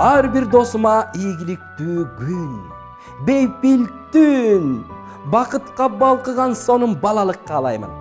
Ар бир досума ийгиликтүү күн, бейпил түн, бакытка балкыган сонун балалык каалаймын.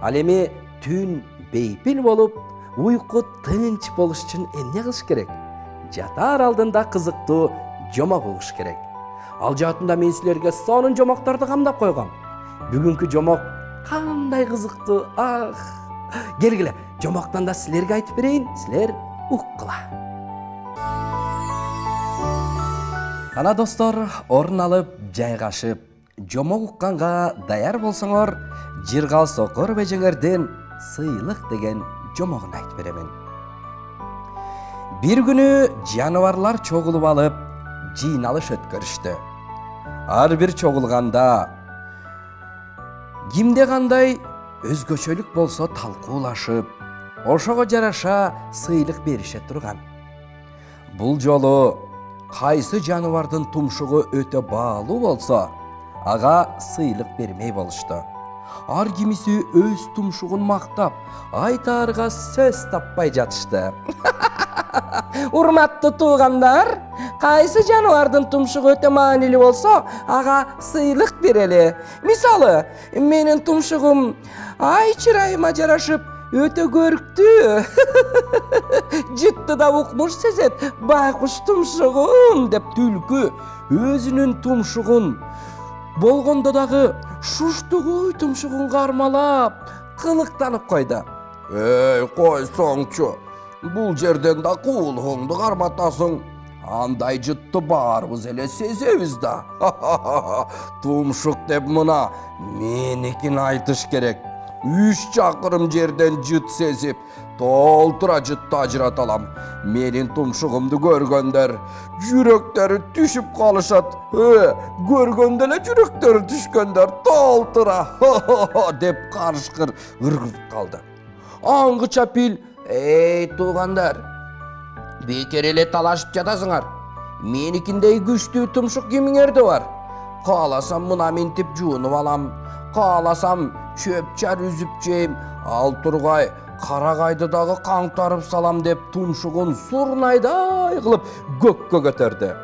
Ал эми түн бейпил болуп, уйку тынч болуш үчүн эмне кылыш керек? Жатар алдында кызыктуу жомок угуш керек. Ал жаатында мен силерге сонун жомокторду камдап койгом. Бүгүнкү жомок кандай кызыктуу, Келгиле, жомоктон да силерге айтып берейин, силер уккула. Ана достор, орун алып, жайгашып, жомок укканга даяр болсоңор, Жыргал Сокор бежеңерден сыйлык деген жомогун айтып беремин. Бир күнү жаныбарлар чогулуп алып, жыйналыш өткөрүштү. Ар бир чогулганда кимде кандай өзгөчөлүк болсо талкуулашып, ошого жараша сыйлык берише турган. Бул жолу кайсы жаныбардын тумшугу өтө баалуу болсо, ага сыйлык бермей болушту. Ар кимиси өз тумшугун мактап, айтаарга сөз таппай жатышты. Урматтуу туугандар, кайсы жаныбардын тумшугу өтө маанилүү болсо, ага сыйлык берели. Мисалы, менин тумшугум ай чырайыма жарашып, өтө көрктүү. Жытты да укмуш сезет, байкуш тумшугум деп түлкү өзүнүн тумшугун болгондо дагы шуштугуй тумшугун кармалап, кылыктанып койду. Эй, койсоңчу, бул жерден да куулугуңду карматасың. Андай жытты баарыбыз эле сезебиз да. Тумшук деп мына меникин айтыш керек. 3 чакырым жерден жыт сезип, толтура жытты ажырата алам. Менин тумшугумду көргөндөр жүрөктөрү түшүп калышат. Көргөндө эле жүрөктөрү түшкөндөр толтура деп карышкыр ыргып калды. Аңгыча пил: "Эй, туугандар, бекер эле талашып жатасыңар. Меникиндей күчтүү тумшук кимиңерде бар? Кааласам мына минтип жуунуп алам, кааласам чөп-чар үзүп жейм, ал тургай карагайды дагы каңтарып салам" деп тумшугун сурнайдай кылып көккө көтөрдү.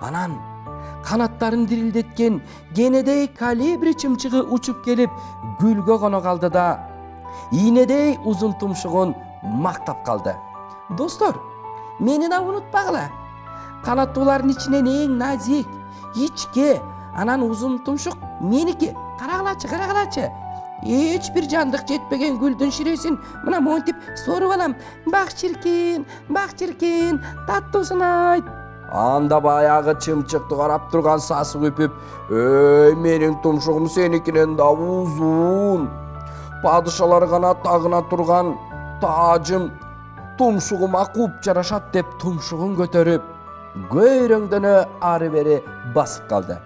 Анан канаттарын дирилдеткен кенедей калибри чымчыгы учуп келип гүлгө коно калды да ийнедей узун тумшугун мактап калды. Достор, мени да унутпагыла. Канаттуулардын ичинен эң назик, ичке, анан узун тумшук меники. Карагылачы. Эч бир жандык жетпеген гүлдүн ширесин мына монтип соруп алам. Бак чиркин, таттуусын айт. Анда баягы чымчыкты карап турган сасык үпүп: "Эй, менин тумшугум сеникинен да узун. Падышалар гана тагына турган таажым тумшугума кууп жарашат" деп тумшугун көтөрүп, көйрөңдөнө ары бери басып калды.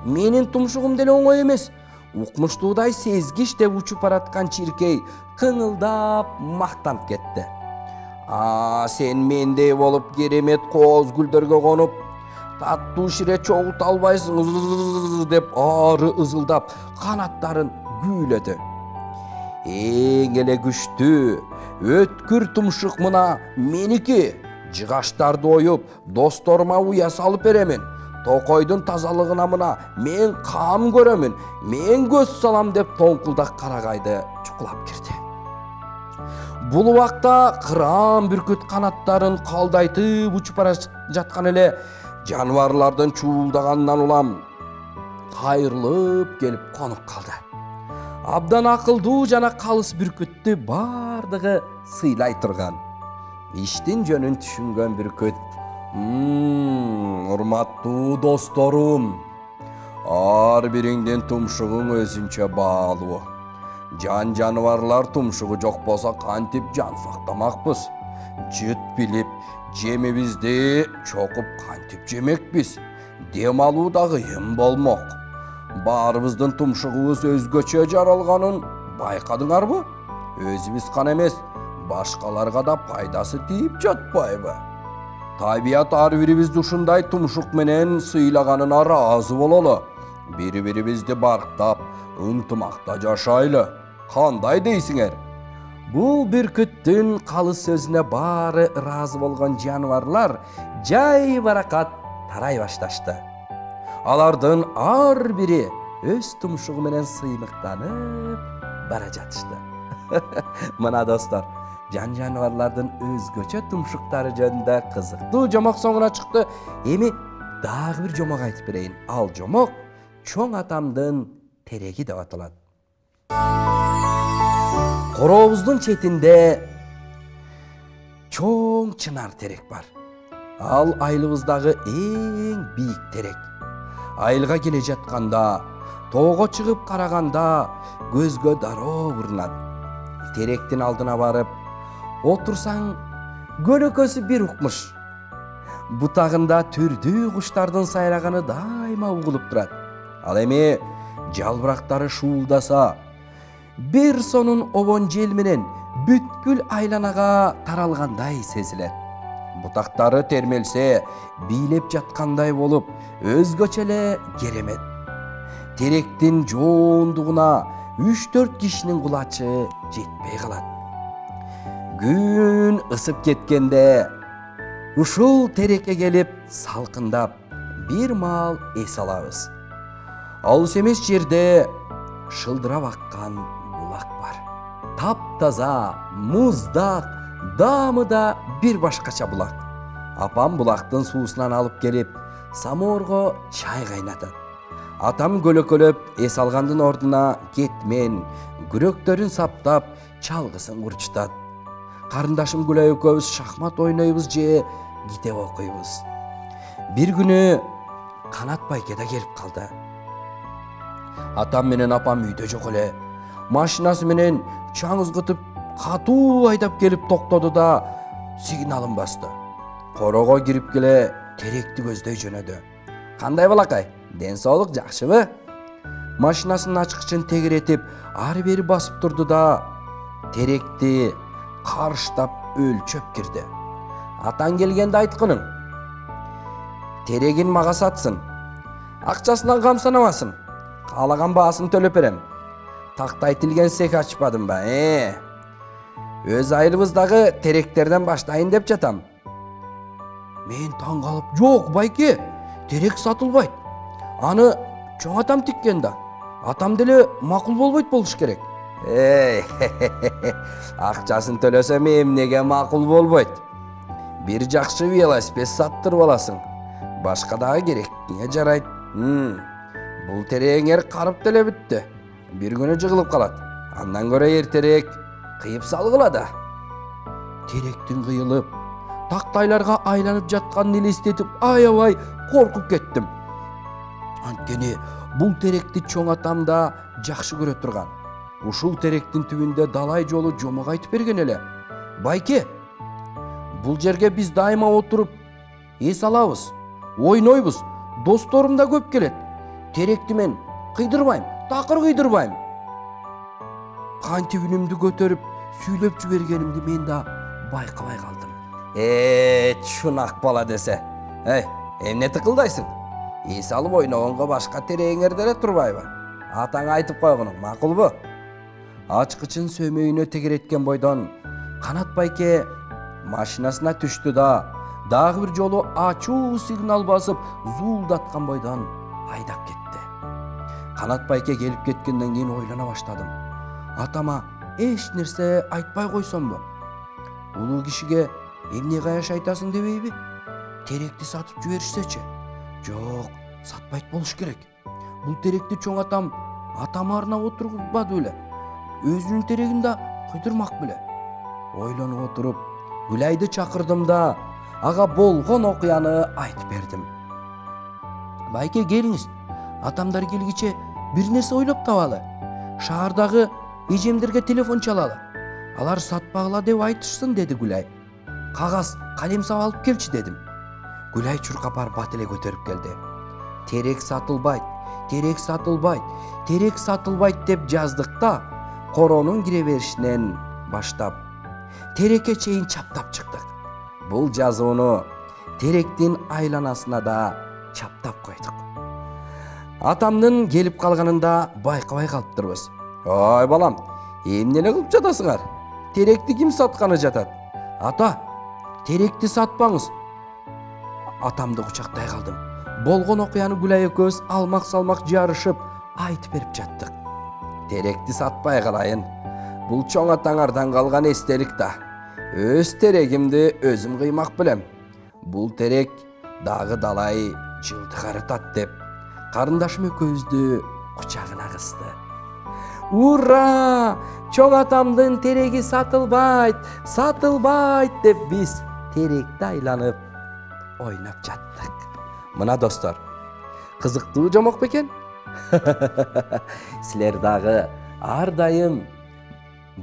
Менин тумшугум деле оңой эмес. Укмуштуудай сезгич деп учуп бараткан чиркей кыңылдап мактанып кетти. Сен мендей болуп керемет кооз гүлдөргө конуп, таттуу шире чогулта албайсың деп ары ызылдап канаттарын күүлөдү. Эң эле күчтүү, өткүр тумшук мына меники. Жыгаштарды оюп, досторума уя салып беремин. Токойдун тазалыгына мына мен кам көрөмүн, мен көз салам деп тоңкулдак карагайды чукулап кирди. Бул убакта кыран бүркүт канаттарын калдайтып учуп бара жаткан эле жаныбарлардын чуулдаганынан улам кайрылып келип конуп калды. Абдан акылдуу жана калыс бүркүттү бардыгы сыйлай турган. Иштин жөнүн түшүнгөн бүркүт: урматтуу досторум, ар бириңдин тумшугуң өзүнчө баалуу. Жаныбарлар тумшугу жок болсо кантип жан сактамакпыз? Жыт билип, жемибизди чокуп кантип жемекпиз? Дем алуу дагы эм болмок. Баарыбыздын тумшугубуз өзгөчө жаралганын байкадыңарбы? Өзүбүз гана эмес, башкаларга да пайдасы тийип жатпайбы? Табият ар бирибизди ушундай тумшук менен сыйлаганына ыраазы бололу. Бири-бирибизди барктап, ынтымакта жашайлы. Кандай дейсиңер? Бул бүркүттүн калыс сөзүнө баары ыраазы болгон жаныбарлар жай баракат тарай башташты. Алардын ар бири өз тумшугу менен сыймыктанып бара жатышты. Мына достор, жаныбарлардын өзгөчө тумшуктары жөнүндө кызыктуу жомок соңуна чыкты. Эми дагы бир жомок айтып берейин. Ал жомок чоң атамдын тереги деп аталат. Корообуздун четинде чоң чынар терек бар. Ал айылыбыздагы эң бийик терек. Айылга келе жатканда, тоого чыгып караганда көзгө дароо көрүнөт. Теректин алдына барып отурсаң, көлөкөсү бир укмуш. Бутагында түрдүү куштардын сайраганы дайыма угулуп турат. Ал эми жалбырактары шуулдаса, бир сонун обон жел менен бүткүл айланага таралгандай сезилет. Бутактары термелсе, бийлеп жаткандай болуп, өзгөчө эле керемет. Теректин жоондугуна 3-4 кишинин кулачы жетпей калат. Күн ысып кеткенде, ушул терекке келип салкындап, бир маал эс алабыз. Алыс эмес жерде шылдырап аккан булак бар. Таптаза, муздак, даамы да бир башкача булак. Апам булактын суусунан алып келип, самоорго чай кайнатат. Атам көлөкөлөп эс алгандын ордуна кетмен, күрөктөрүн саптап, чалгысын курчутат. Карындашым Гүлай экөөбүз шахмат ойнойбуз же китеп окуйбуз. Бир күнү Канат байке да келип калды. Атам менен апам үйдө жок эле. Машинасы менен чаң ызгытып, катуу айдап келип токтоду да сигналын басты. Корого кирип келе теректи көздөй жөнөдү. Кандай балакай? Ден соолук жакшыбы? Машинасынын ачкычын тегеретип, ары бери басып турду да теректи карыштап өлчөп кирди. Атаң келгенде айткының. Терегин мага сатсын. Акчасынан камсанабасын. Каалаган баасын төлөп берем. Тактай тилген сек ачпадым ба? Өз айылыбыздагы теректерден баштайын деп жатам. Мен таң калып, жок байке, терек сатылбайт. Аны чоң атам тиккен да. Атам деле макул болбойт болуш керек. Акчасын төлөсөм эмнеге макул болбойт? Бир жакшы велосипед саттырып аласың. Башка дагы керектиңе жарайт. Бул тереңер карып деле бүттү. Бир күнү жыгылып калат. Андан көрө эртерээк кыйып салгыла да. Теректин кыйылып, тактайларга айланып жатканын элестетип, аябай коркуп кеттим. Анткени бул теректи чоң атам да жакшы көрө турган. Ушул теректин түбүндө далай жолу жомок айтып берген эле. Байке, бул жерге биз дайыма отуруп эс алабыз, ойнойбуз. Досторум да көп келет. Теректи мен кыйдырбайм, такыр кыйдырбайм. Кантип үнүмдү көтөрүп сүйлөп жибергенимди мен да байкабай калдым. Чунак бала десе. Эмне тыкылдайсың? Эс алып ойногонго башка тереңер деле турбайбы? Атаң айтып койгонуң макулбу? Ачкычын сөмөйүнө тегереткен бойдон Канат байке машинасына түштү да дагы бир жолу ачуу сигнал басып зуулдаткан бойдон айдап кетти. Канат байке келип кеткенден кийин ойлона баштадым. Атама эч нерсе айтпай койсомбу? Улуу кишиге эмне каяш айтасың дебейби? Теректи сатып жиберишсечи? Жок, сатпайт болуш керек. Бул теректи чоң атам арнап отурбады беле. Өзүнүн терегин да кыйдырмак беле. Ойлонуп отуруп, Гүлайды чакырдым да ага болгон окуяны айтып бердим. Байке, келиңиз. Атамдар келгиче бир нерсе ойлоп табалы. Шаардагы эжемдерге телефон чалалы. Алар сатпагыла деп айтышсын, деди Гүлай. Кагаз, калем сап алып келчи, дедим. Гүлай чуркап барып бат эле көтөрүп келди. Терек сатылбайт, терек сатылбайт, терек сатылбайт деп жаздык да коронун кире беришинен баштап терекке чейин чаптап чыктык. Бул жазууну теректин айланасына да чаптап койдук. Атамдын келип калганын да байкабай калыптырбыз. Ой балам, эмне эле кылып жатасыңар? теректи ким сатканы жатат? Ата, теректи сатпаңыз. Атамды кучактай калдым. Болгон окуяны Гүлай экөөбүз алмак-салмак жарышып айтып берип жаттык. Теректи сатпай калайын. Бул чоң атаңардан калган эстелик да. Өз терегимди өзүм кыймак билем. Бул терек дагы далай жылды карытат деп карындашым экөөбүздү кучагына кысты. Ура! Чоң атамдын тереги сатылбайт, сатылбайт деп биз теректи айланып ойнап жаттык. Мына достор, кызыктуу жомок бекен? Силер дагы ар дайым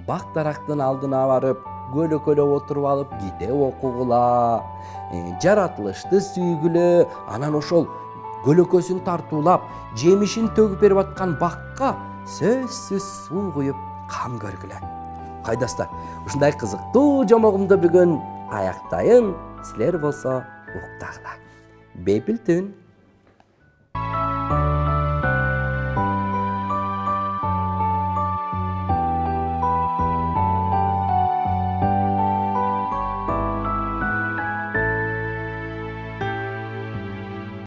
бак дарактын алдына барып, көлөкөлөп отуруп алып китеп окугула, жаратылышты сүйгүлө, анан ошол көлөкөсүн тартуулап, жемишин төгүп берип аткан бакка сөзсүз суу куюп кам көргүлө. Кайдастар, ушундай кызыктуу жомогумду бүгүн аяктайын, силер болсо уктагыла. Бейпил түн.